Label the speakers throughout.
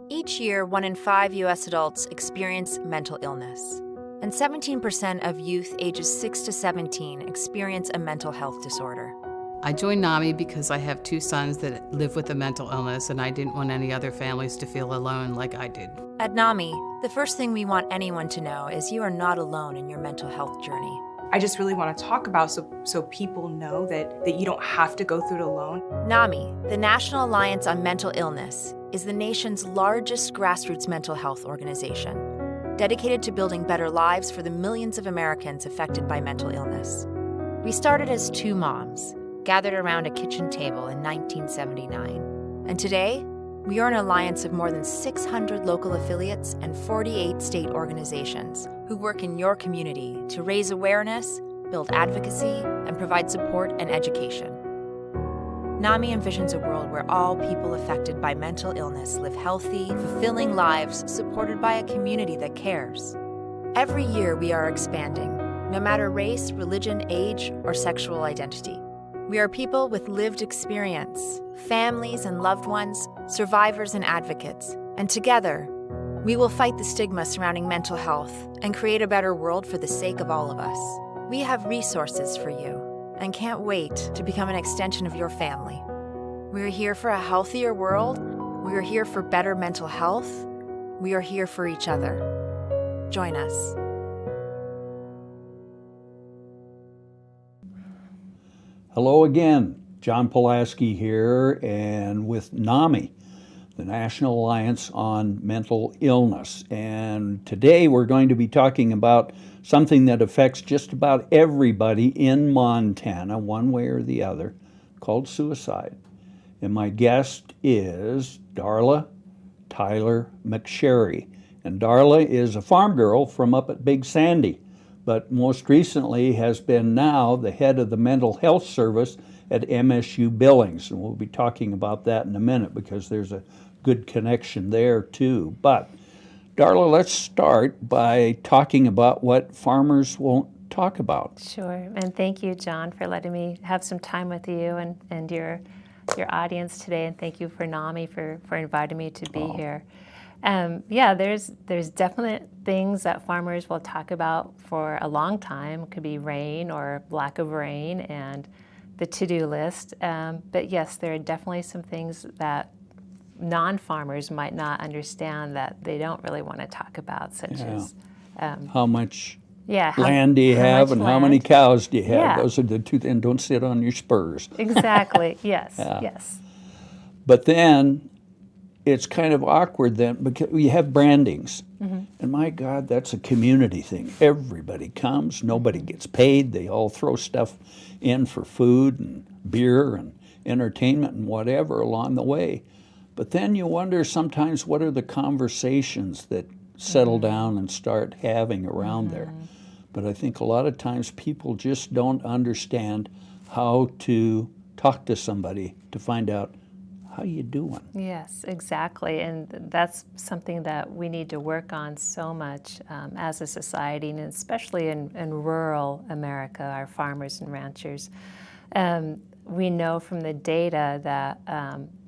Speaker 1: Each year, 1 in 5 U.S. adults experience mental illness, and 17% of youth ages 6 to 17 experience a mental health disorder.
Speaker 2: I joined NAMI because I have 2 sons that live with a mental illness, and I didn't want any other families to feel alone like I did.
Speaker 1: At NAMI, the first thing we want anyone to know is you are not alone in your mental health journey.
Speaker 3: I just really want to talk about so people know that you don't have to go through it alone.
Speaker 1: NAMI, the National Alliance on Mental Illness, is the nation's largest grassroots mental health organization, dedicated to building better lives for the millions of Americans affected by mental illness. We started as 2 moms, gathered around a kitchen table in 1979. And today, we are an alliance of more than 600 local affiliates and 48 state organizations who work in your community to raise awareness, build advocacy, and provide support and education. NAMI envisions a world where all people affected by mental illness live healthy, fulfilling lives supported by a community that cares. Every year we are expanding, no matter race, religion, age, or sexual identity. We are people with lived experience, families and loved ones, survivors and advocates, and together, we will fight the stigma surrounding mental health and create a better world for the sake of all of us. We have resources for you and can't wait to become an extension of your family. We are here for a healthier world. We are here for better mental health. We are here for each other. Join us.
Speaker 4: Hello again, John Pulaski here, and with NAMI, the National Alliance on Mental Illness. And today we're going to be talking about something that affects just about everybody in Montana, one way or the other, called suicide. And my guest is Darla Tyler-McSherry. And Darla is a farm girl from up at Big Sandy, but most recently has been now the head of the mental health service at MSU Billings. And we'll be talking about that in a minute because there's a good connection there too. But Darla, let's start by talking about what farmers won't talk about.
Speaker 5: Sure, and thank you, John, for letting me have some time with you and your audience today, and thank you for NAMI for inviting me to be here. There's definite things that farmers will talk about for a long time. It could be rain or lack of rain and the to-do list. But yes, there are definitely some things that non-farmers might not understand that they don't really want to talk about, such as
Speaker 4: how much
Speaker 5: Yeah.
Speaker 4: land do you have and how many cows do you have?
Speaker 5: Yeah.
Speaker 4: Those are the two, and don't sit on your spurs.
Speaker 5: Exactly. Yes.
Speaker 4: Yeah.
Speaker 5: Yes.
Speaker 4: But then it's kind of awkward then because we have brandings. Mm-hmm. And my God, that's a community thing. Everybody comes, nobody gets paid. They all throw stuff in for food and beer and entertainment and whatever along the way. But then you wonder sometimes what are the conversations that settle down and start having around there. But I think a lot of times people just don't understand how to talk to somebody to find out how you doing.
Speaker 5: Yes, exactly. And that's something that we need to work on so much as a society, and especially in rural America, our farmers and ranchers. We know from the data that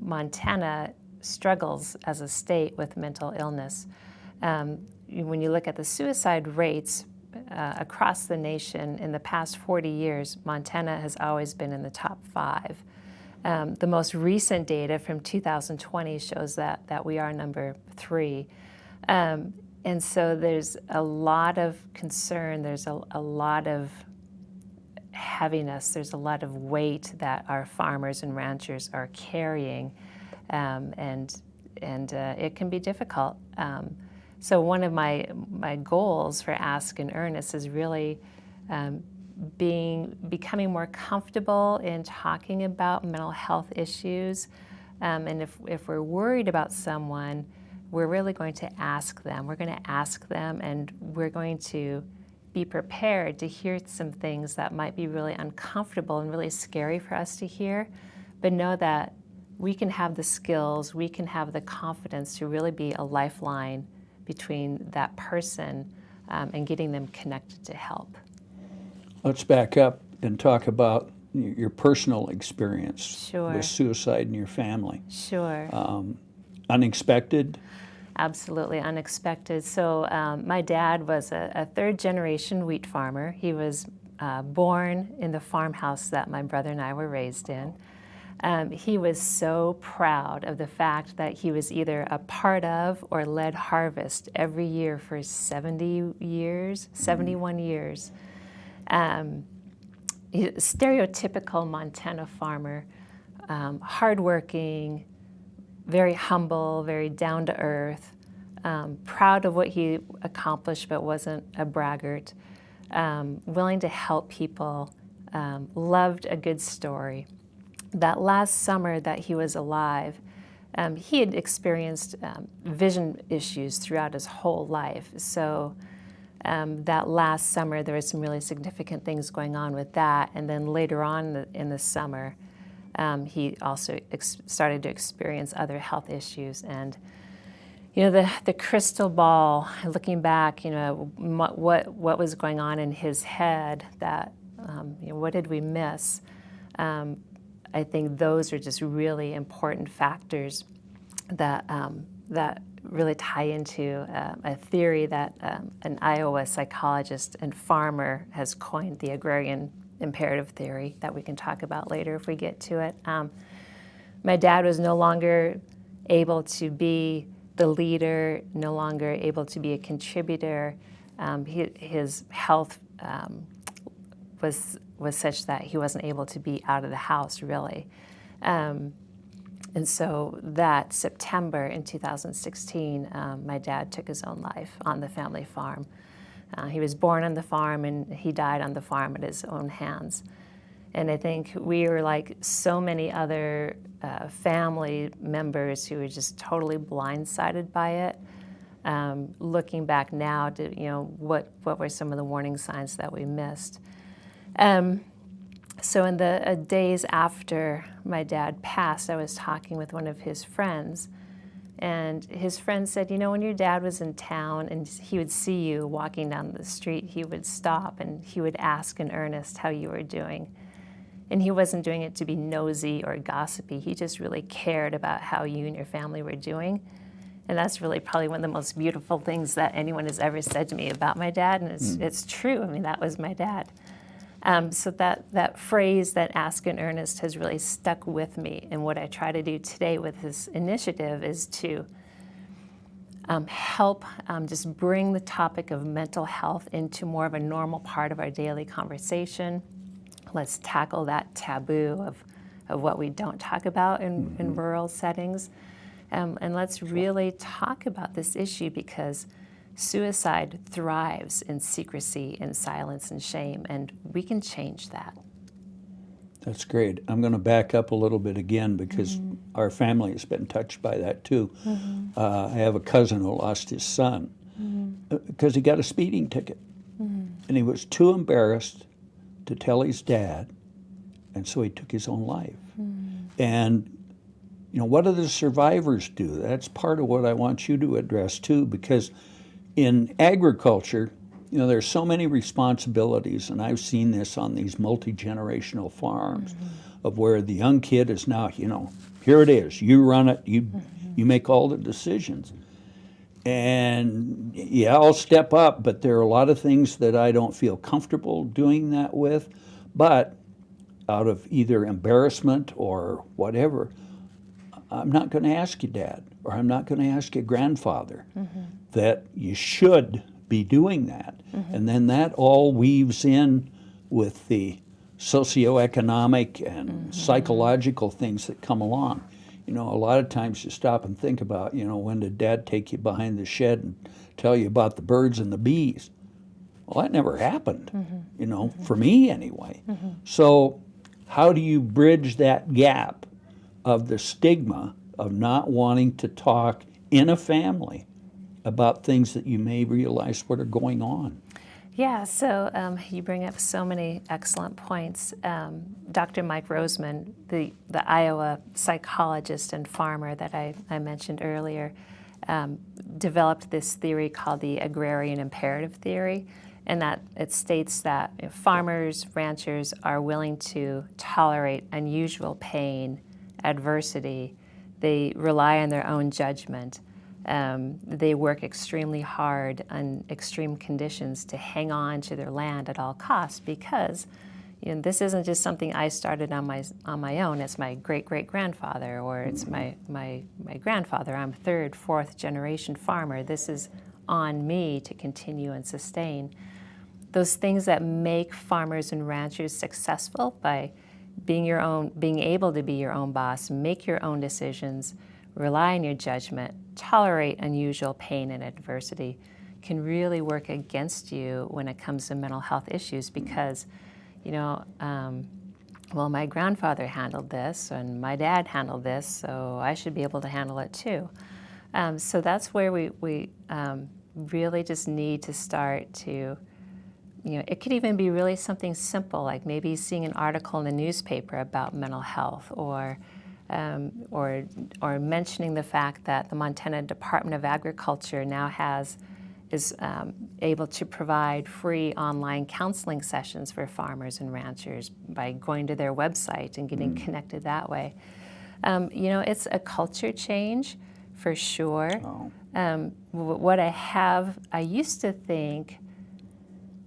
Speaker 5: Montana struggles as a state with mental illness. When you look at the suicide rates across the nation in the past 40 years, Montana has always been in the top 5. The most recent data from 2020 shows that we are number 3. And so there's a lot of concern, there's a lot of heaviness, there's a lot of weight that our farmers and ranchers are carrying, and it can be difficult. So one of my goals for Ask In Earnest is really becoming more comfortable in talking about mental health issues. And if we're worried about someone, we're really going to ask them. We're going to ask them, and we're going to be prepared to hear some things that might be really uncomfortable and really scary for us to hear, but know that we can have the skills, we can have the confidence to really be a lifeline between that person and getting them connected to help.
Speaker 4: Let's back up and talk about your personal experience
Speaker 5: Sure.
Speaker 4: with suicide in your family.
Speaker 5: Sure.
Speaker 4: Unexpected?
Speaker 5: Absolutely unexpected. So my dad was a third-generation wheat farmer. He was born in the farmhouse that my brother and I were raised in. He was so proud of the fact that he was either a part of or led harvest every year for 70 years, 71 years. Stereotypical Montana farmer, hardworking, very humble, very down to earth, proud of what he accomplished but wasn't a braggart, willing to help people, loved a good story. That last summer that he was alive, he had experienced vision issues throughout his whole life. So that last summer, there were some really significant things going on with that. And then later on in the summer, he also started to experience other health issues. And, you know, the crystal ball, looking back, you know, what was going on in his head, that, you know, what did we miss? I think those are just really important factors that that really tie into a theory that an Iowa psychologist and farmer has coined, the agrarian imperative theory, that we can talk about later if we get to it. My dad was no longer able to be the leader, no longer able to be a contributor. His health was such that he wasn't able to be out of the house, really. And so that September in 2016, my dad took his own life on the family farm. He was born on the farm and he died on the farm at his own hands. And I think we were like so many other family members who were just totally blindsided by it. Looking back now to, you know, what were some of the warning signs that we missed. So in the days after my dad passed, I was talking with one of his friends, and his friend said, you know, when your dad was in town and he would see you walking down the street, he would stop and he would ask in earnest how you were doing. And he wasn't doing it to be nosy or gossipy. He just really cared about how you and your family were doing. And that's really probably one of the most beautiful things that anyone has ever said to me about my dad, and it's true. I mean, that was my dad. So that phrase, that ask in earnest, has really stuck with me. And what I try to do today with this initiative is to help just bring the topic of mental health into more of a normal part of our daily conversation. Let's tackle that taboo of what we don't talk about in rural settings. And let's really talk about this issue, because suicide thrives in secrecy and silence and shame, and we can change that.
Speaker 4: That's great. I'm going to back up a little bit again, because our family has been touched by that too. I have a cousin who lost his son because he got a speeding ticket, and he was too embarrassed to tell his dad, and so he took his own life. And you know, what do the survivors do? That's part of what I want you to address too, because in agriculture, you know, there's so many responsibilities, and I've seen this on these multi-generational farms, of where the young kid is now, you know, here it is, you run it, you make all the decisions. And yeah, I'll step up, but there are a lot of things that I don't feel comfortable doing that with. But out of either embarrassment or whatever, I'm not going to ask you, Dad, or I'm not going to ask you, Grandfather, that you should be doing that. And then that all weaves in with the socioeconomic and psychological things that come along. You know, a lot of times you stop and think about, you know, when did Dad take you behind the shed and tell you about the birds and the bees? Well, that never happened, you know, for me anyway. So how do you bridge that gap of the stigma of not wanting to talk in a family about things that you may realize what are going on?
Speaker 5: Yeah, so you bring up so many excellent points. Dr. Mike Roseman, the Iowa psychologist and farmer that I mentioned earlier, developed this theory called the agrarian imperative theory, and that it states that farmers, ranchers are willing to tolerate unusual pain, adversity, They rely on their own judgment. They work extremely hard on extreme conditions to hang on to their land at all costs, because this isn't just something I started on my own. It's my great-great-grandfather, or it's my grandfather. I'm third, fourth generation farmer. This is on me to continue and sustain. Those things that make farmers and ranchers successful by being able to be your own boss, make your own decisions, rely on your judgment, tolerate unusual pain and adversity, can really work against you when it comes to mental health issues, because, well, my grandfather handled this and my dad handled this, so I should be able to handle it too. So that's where we really just need to start to, it could even be really something simple, like maybe seeing an article in the newspaper about mental health, or mentioning the fact that the Montana Department of Agriculture now is able to provide free online counseling sessions for farmers and ranchers by going to their website and getting connected that way. It's a culture change for sure. I used to think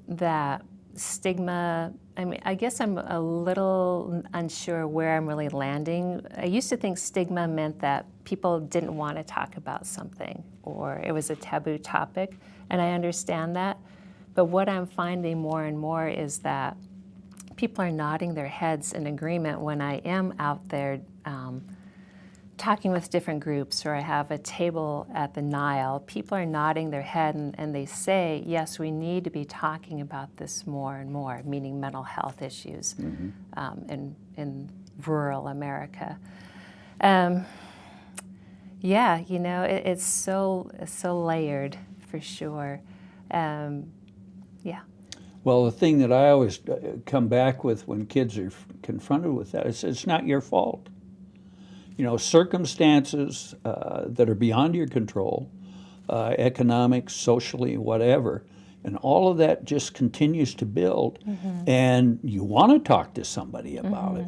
Speaker 5: that stigma, I guess I'm a little unsure where I'm really landing. I used to think stigma meant that people didn't want to talk about something, or it was a taboo topic, and I understand that. But what I'm finding more and more is that people are nodding their heads in agreement when I am out there talking with different groups, or I have a table at the Nile. People are nodding their head and they say, yes, we need to be talking about this more and more, meaning mental health issues in rural America. It's so layered for sure.
Speaker 4: Well, the thing that I always come back with when kids are confronted with that is it's not your fault. Circumstances that are beyond your control, economic, socially, whatever, and all of that just continues to build, and you want to talk to somebody about it,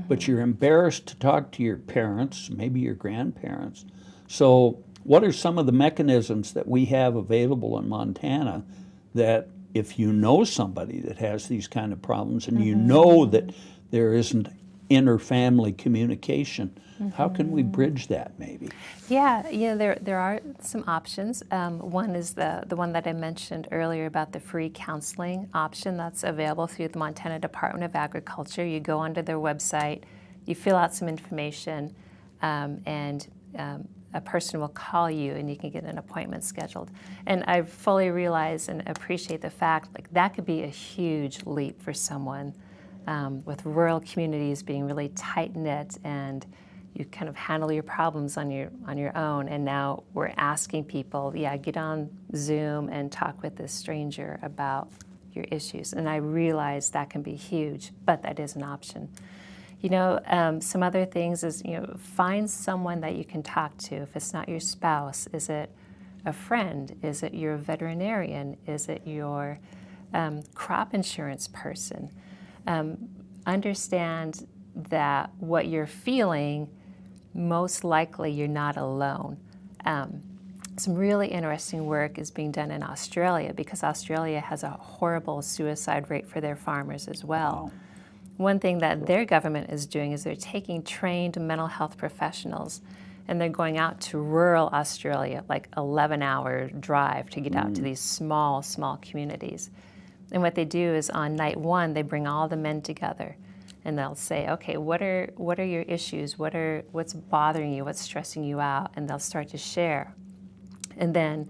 Speaker 4: but you're embarrassed to talk to your parents, maybe your grandparents. So what are some of the mechanisms that we have available in Montana that if you know somebody that has these kind of problems and you know that there isn't inter-family communication, how can we bridge that maybe?
Speaker 5: There are some options. One is the one that I mentioned earlier about the free counseling option that's available through the Montana Department of Agriculture. You go onto their website, you fill out some information, and a person will call you and you can get an appointment scheduled. And I fully realize and appreciate the fact that could be a huge leap for someone with rural communities being really tight-knit, and you kind of handle your problems on your own. And now we're asking people, get on Zoom and talk with this stranger about your issues. And I realize that can be huge, but that is an option. Some other things is, find someone that you can talk to. If it's not your spouse, is it a friend? Is it your veterinarian? Is it your crop insurance person? Understand that what you're feeling, most likely you're not alone. Some really interesting work is being done in Australia, because Australia has a horrible suicide rate for their farmers as well.
Speaker 4: Wow.
Speaker 5: One thing that their government is doing is they're taking trained mental health professionals and they're going out to rural Australia, like 11-hour drive to get out to these small communities. And what they do is on night one, they bring all the men together and they'll say, okay, what are your issues? What's bothering you? What's stressing you out? And they'll start to share. And then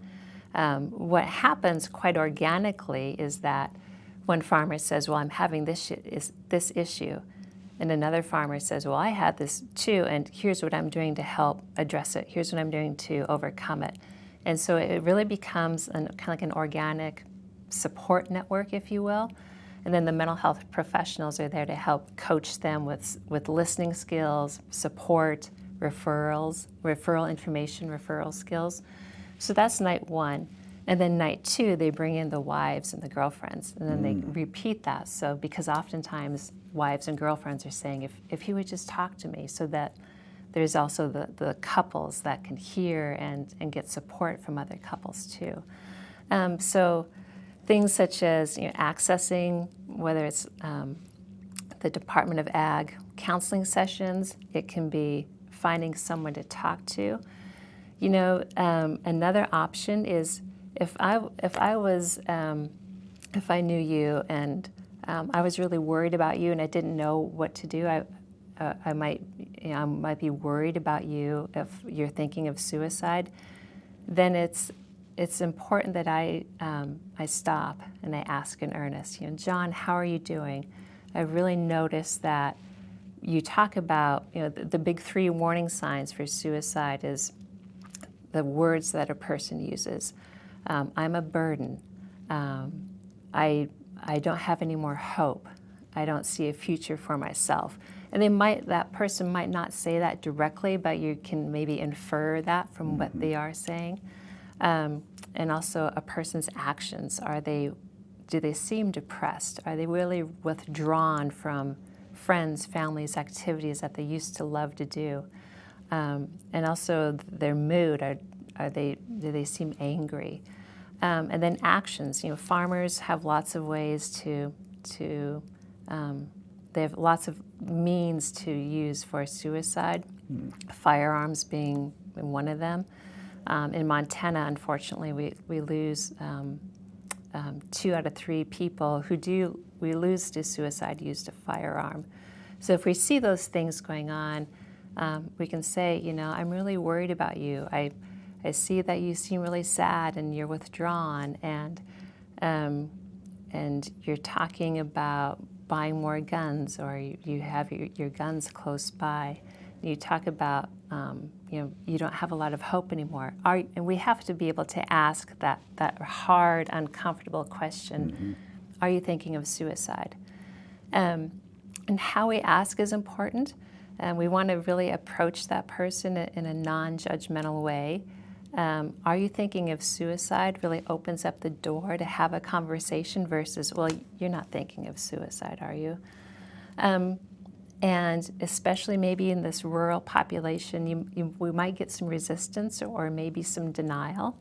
Speaker 5: what happens quite organically is that one farmer says, well, I'm having this issue. And another farmer says, well, I had this too, and here's what I'm doing to help address it. Here's what I'm doing to overcome it. And so it really becomes kind of like an organic support network, if you will. And then the mental health professionals are there to help coach them with listening skills, support, referral information, referral skills. So that's night one. And then night two, they bring in the wives and the girlfriends, and then they repeat that. So because oftentimes wives and girlfriends are saying, if he would just talk to me, so that there's also the couples that can hear and get support from other couples too. So things such as accessing, whether it's the Department of Ag counseling sessions, it can be finding someone to talk to. Another option is if I knew you and I was really worried about you and I didn't know what to do, I might be worried about you if you're thinking of suicide. Then it's important that I stop and I ask in earnest. John, how are you doing? I really noticed that you talk about the big 3 warning signs for suicide is the words that a person uses. I'm a burden. I don't have any more hope. I don't see a future for myself. And that person might not say that directly, but you can maybe infer that from what they are saying. And also a person's actions. Do they seem depressed? Are they really withdrawn from friends, families, activities that they used to love to do? And also their mood. Do they seem angry? And then actions. Farmers have lots of ways they have lots of means to use for suicide, firearms being one of them. In Montana, unfortunately, we lose 2 out of 3 people we lose to suicide used a firearm. So if we see those things going on, we can say, I'm really worried about you. I see that you seem really sad and you're withdrawn, and you're talking about buying more guns, or you have your guns close by. You talk about you don't have a lot of hope anymore. And we have to be able to ask that hard, uncomfortable question: Are you thinking of suicide? And how we ask is important. And we want to really approach that person in a non-judgmental way. Are you thinking of suicide really opens up the door to have a conversation versus, well, you're not thinking of suicide, are you? And especially maybe in this rural population, we might get some resistance or maybe some denial.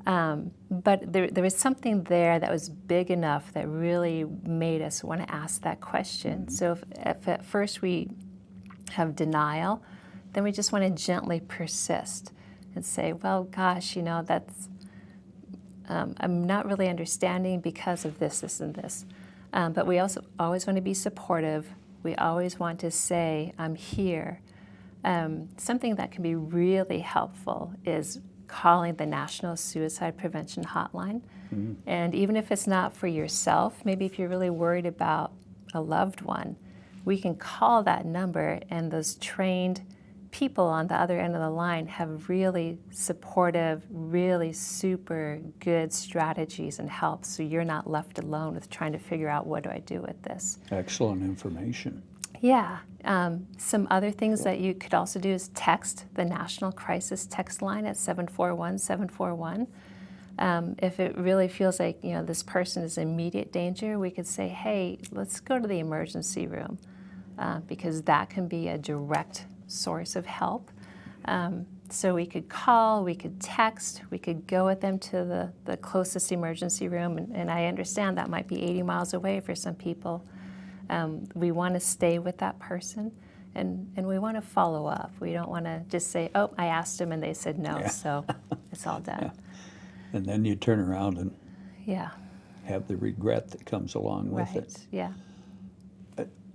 Speaker 5: But there was something there that was big enough that really made us want to ask that question. So if at first we have denial, then we just want to gently persist and say, well, gosh, that's, I'm not really understanding because of this, this, and this. But we also always want to be supportive. We always want to say, I'm here. Something that can be really helpful is calling the National Suicide Prevention Hotline. And even if it's not for yourself, maybe if you're really worried about a loved one, we can call that number, and those trained people on the other end of the line have really supportive, really super good strategies and help, so you're not left alone with trying to figure out, what do I do with this? Excellent information. Yeah. Some other things that you could also do is text the National Crisis Text Line at 741-741. If it really feels like this person is in immediate danger, we could say, hey, let's go to the emergency room, because that can be a direct source of help. So we could call, we could text, we could go with them to the closest emergency room, and I understand that might be 80 miles away for some people. We want to stay with that person, and we want to follow up. We don't want to just say, oh, I asked them and they said no, so it's all done. And then you turn around and have the regret that comes along with it. Yeah.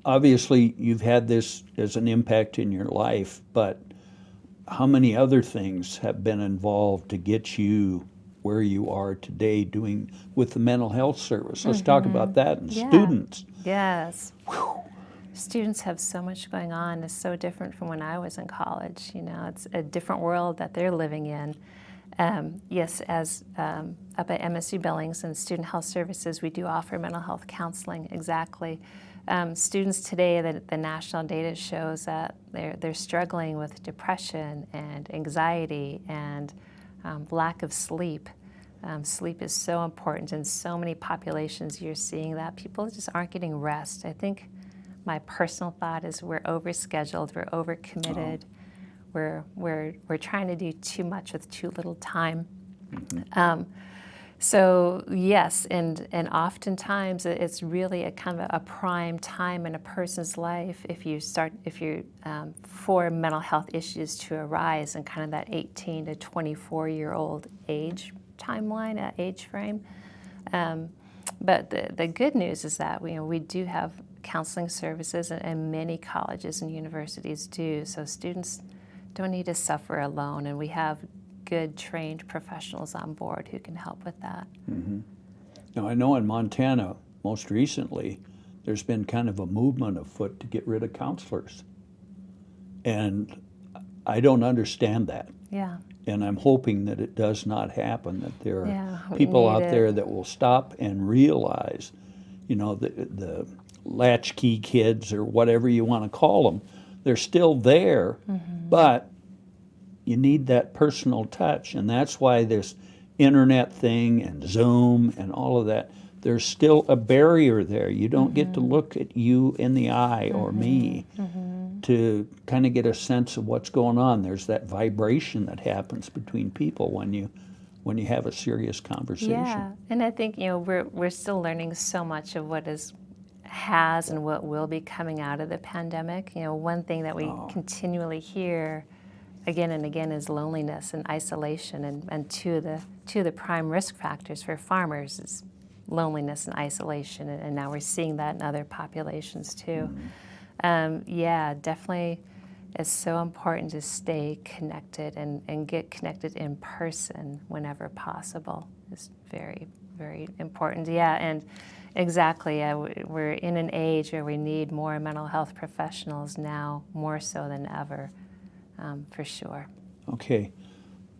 Speaker 5: Obviously, you've had this as an impact in your life, but how many other things have been involved to get you where you are today doing with the mental health service? Let's talk about that, and students. Yes. Whew. Students have so much going on. It's so different from when I was in college. It's a different world that they're living in. Yes, as up at MSU Billings and Student Health Services, we do offer mental health counseling, exactly. Students today, the national data shows that they're struggling with depression and anxiety and lack of sleep. Sleep is so important in so many populations. You're seeing that people just aren't getting rest. I think my personal thought is we're overscheduled, we're overcommitted, we're trying to do too much with too little time. So yes, and oftentimes it's really a kind of a prime time in a person's life if you for mental health issues to arise in kind of that 18 to 24-year-old age timeline, age frame. But the good news is that we do have counseling services, and many colleges and universities do. So students don't need to suffer alone, and we have good trained professionals on board who can help with that.
Speaker 4: Now, I know in Montana, most recently, there's been kind of a movement afoot to get rid of counselors. And I don't understand that.
Speaker 5: Yeah.
Speaker 4: And I'm hoping that it does not happen, that there are
Speaker 5: we
Speaker 4: people
Speaker 5: need
Speaker 4: out
Speaker 5: it.
Speaker 4: there that will stop and realize, the latchkey kids or whatever you want to call them, they're still there, but you need that personal touch. And that's why this internet thing and Zoom and all of that, there's still a barrier there. You don't get to look at you in the eye or me to kind of get a sense of what's going on. There's that vibration that happens between people when you have a serious conversation.
Speaker 5: Yeah, and I think we're still learning so much of what has and what will be coming out of the pandemic. One thing that we continually hear again and again is loneliness and isolation, and two of the prime risk factors for farmers is loneliness and isolation, and now we're seeing that in other populations too. Yeah, definitely it's so important to stay connected and get connected in person whenever possible. It's very, very important. Yeah, and exactly, we're in an age where we need more mental health professionals now, more so than ever. For sure.
Speaker 4: Okay,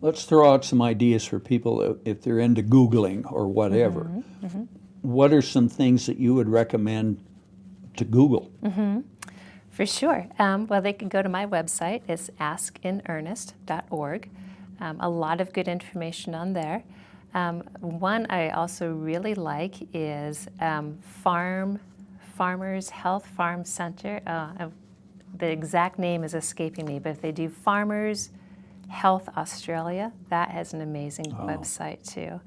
Speaker 4: let's throw out some ideas for people if they're into Googling or whatever. What are some things that you would recommend to Google?
Speaker 5: For sure. Well, they can go to my website. It's askinearnest.org. A lot of good information on there. One I also really like is Farmers Health Farm Center. The exact name is escaping me, but if they do Farmers Health Australia, that has an amazing website too.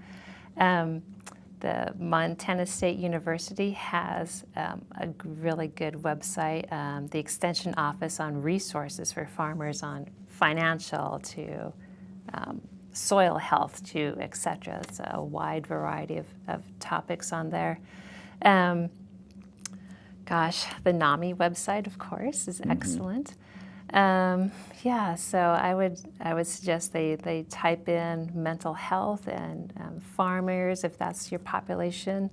Speaker 5: The Montana State University has a really good website. The Extension Office on resources for farmers on financial to soil health to et cetera. It's a wide variety of topics on there. The NAMI website, of course, is excellent. Yeah, so I would suggest they type in mental health and farmers, if that's your population.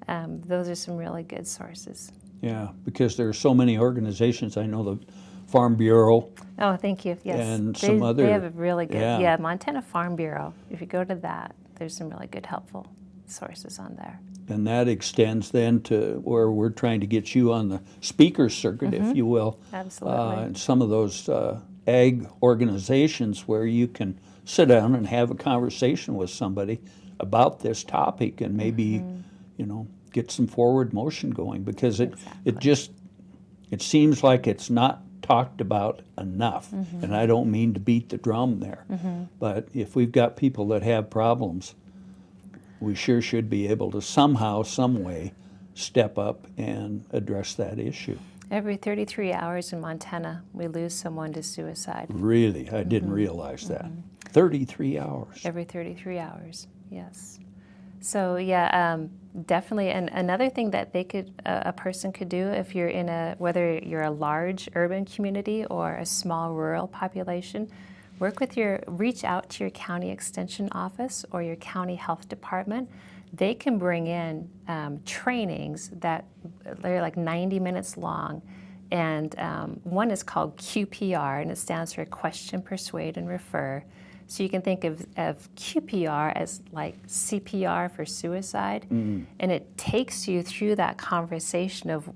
Speaker 5: Those are some really good sources.
Speaker 4: Yeah, because there are so many organizations. I know the Farm Bureau.
Speaker 5: Oh, thank you. Yes,
Speaker 4: And some other.
Speaker 5: They have a really good.
Speaker 4: Yeah.
Speaker 5: Yeah, Montana Farm Bureau. If you go to that, there's some really good, helpful sources on there.
Speaker 4: And that extends then to where we're trying to get you on the speaker circuit, if you will.
Speaker 5: Absolutely.
Speaker 4: And some of those ag organizations where you can sit down and have a conversation with somebody about this topic and maybe, get some forward motion going, because it seems like it's not talked about enough. And I don't mean to beat the drum there, but if we've got people that have problems, we sure should be able to somehow, some way, step up and address that issue.
Speaker 5: Every 33 hours in Montana, we lose someone to suicide.
Speaker 4: Really? I didn't realize that. 33 hours.
Speaker 5: Every 33 hours, yes. So yeah, definitely. And another thing that a person could do if you're whether you're a large urban community or a small rural population, reach out to your county extension office or your county health department. They can bring in trainings that they're like 90 minutes long. And one is called QPR, and it stands for Question, Persuade, and Refer. So you can think of QPR as like CPR for suicide. And it takes you through that conversation of,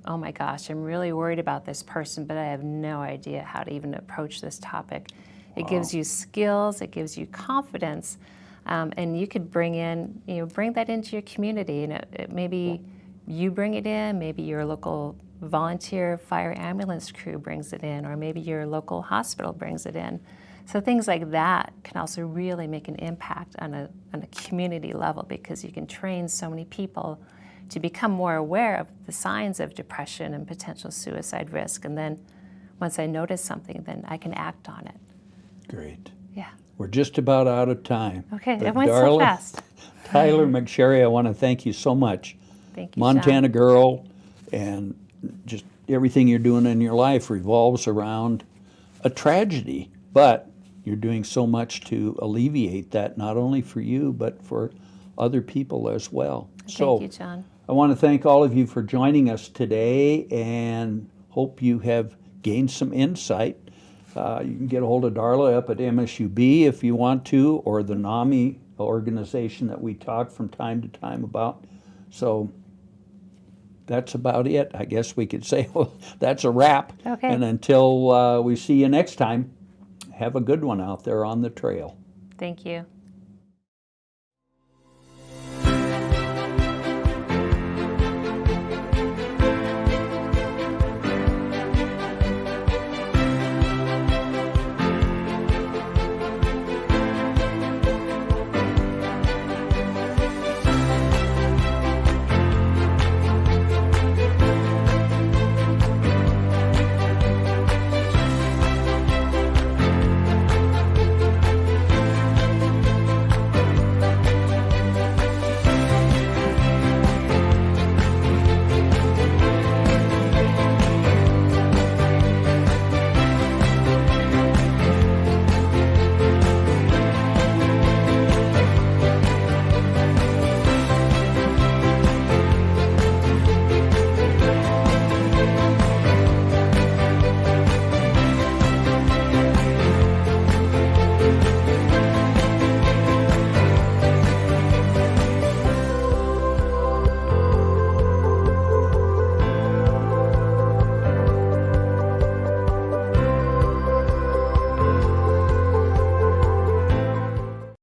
Speaker 5: oh my gosh, I'm really worried about this person, but I have no idea how to even approach this topic. It gives you skills, it gives you confidence, and you could bring that into your community. And maybe you bring it in, maybe your local volunteer fire ambulance crew brings it in, or maybe your local hospital brings it in. So things like that can also really make an impact on a community level, because you can train so many people to become more aware of the signs of depression and potential suicide risk. And then once I notice something, then I can act on it.
Speaker 4: Great.
Speaker 5: Yeah.
Speaker 4: We're just about out of time.
Speaker 5: Okay,
Speaker 4: But
Speaker 5: it went so
Speaker 4: Darla
Speaker 5: fast.
Speaker 4: Tyler-McSherry, I want to thank you so much.
Speaker 5: Thank you,
Speaker 4: Montana
Speaker 5: John.
Speaker 4: girl, and just everything you're doing in your life revolves around a tragedy, but you're doing so much to alleviate that, not only for you, but for other people as well.
Speaker 5: Thank you, John.
Speaker 4: I want to thank all of you for joining us today, and hope you have gained some insight. You can get a hold of Darla up at MSUB if you want to, or the NAMI organization that we talk from time to time about. So that's about it. I guess we could say, well, that's a wrap.
Speaker 5: Okay.
Speaker 4: And until we see you next time, have a good one out there on the trail.
Speaker 5: Thank you.